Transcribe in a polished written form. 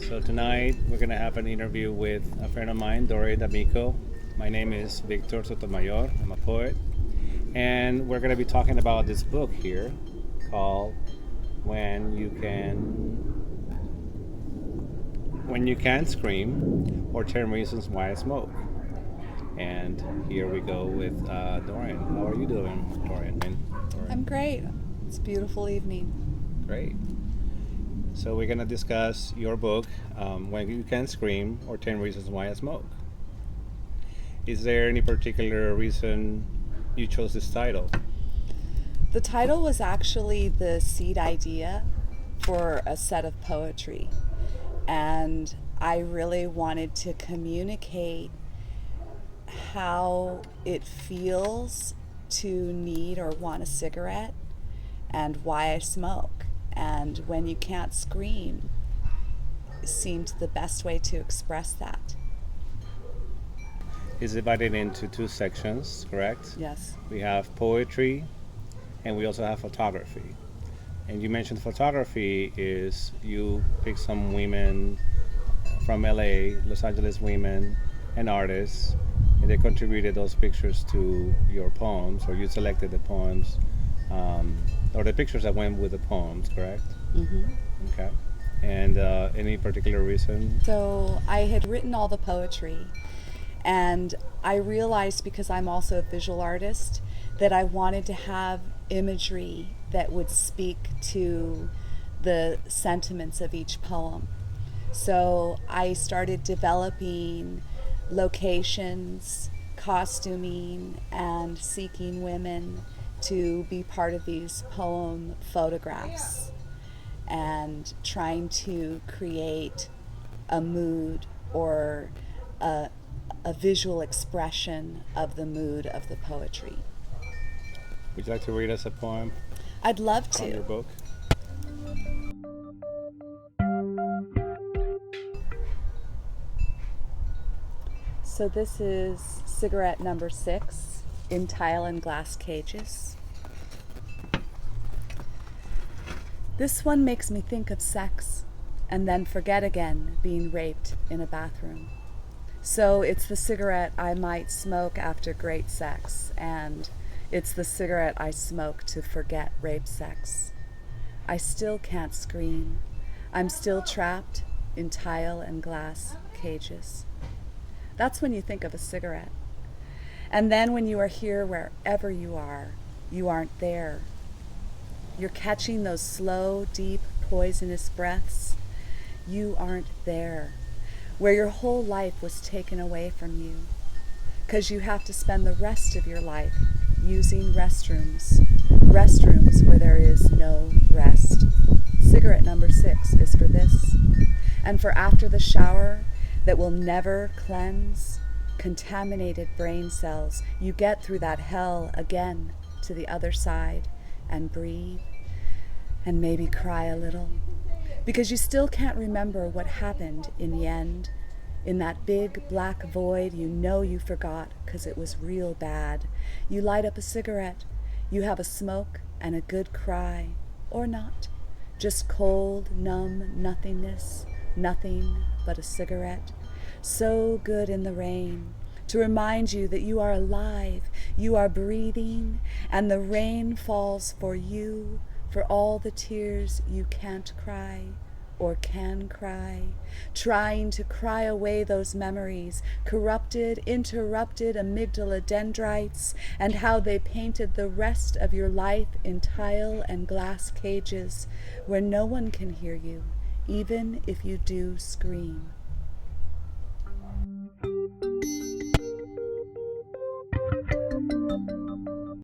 So tonight we're going to have an interview with a friend of mine, Doren D'Amico. My name is Victor Sotomayor. I'm a poet. And we're going to be talking about this book here called When You Can Scream or 10 Reasons Why I Smoke. And here we go with Doren. How are you doing, Doren? I'm great. It's a beautiful evening. Great. So we're going to discuss your book, When You Can Scream or 10 Reasons Why I Smoke. Is there any particular reason you chose this title? The title was actually the seed idea for a set of poetry. And I really wanted to communicate how it feels to need or want a cigarette and why I smoke. And When You Can't Scream seemed the best way to express that. It's divided into two sections, correct? Yes. We have poetry and we also have photography. And you mentioned photography is you pick some women from LA, Los Angeles women and artists, and they contributed those pictures to your poems, or you selected the poems, or the pictures that went with the poems, correct? Mm-hmm. Okay. And any particular reason? So I had written all the poetry, and I realized, because I'm also a visual artist, that I wanted to have imagery that would speak to the sentiments of each poem. So I started developing locations, costuming, and seeking women to be part of these poem photographs and trying to create a mood or a visual expression of the mood of the poetry. Would you like to read us a poem I'd love from your to. book? So this is cigarette number 6 in tile and glass cages. This one makes me think of sex and then forget again being raped in a bathroom. So it's the cigarette I might smoke after great sex, and it's the cigarette I smoke to forget rape sex. I still can't scream. I'm still trapped in tile and glass cages. That's when you think of a cigarette. And then when you are here, wherever you aren't there. You're catching those slow, deep, poisonous breaths. You aren't there. Where your whole life was taken away from you. 'Cause you have to spend the rest of your life using restrooms where there is no rest. Cigarette number 6 is for this. And for after the shower that will never cleanse contaminated brain cells, you get through that hell again to the other side and breathe and maybe cry a little. Because you still can't remember what happened in the end. In that big black void you know you forgot because it was real bad. You light up a cigarette. You have a smoke and a good cry. Or not. Just cold, numb nothingness. Nothing but a cigarette. So good in the rain. To remind you that you are alive. You are breathing. And the rain falls for you. For all the tears you can't cry or can cry, trying to cry away those memories, corrupted, interrupted amygdala dendrites, and how they painted the rest of your life in tile and glass cages where no one can hear you, even if you do scream.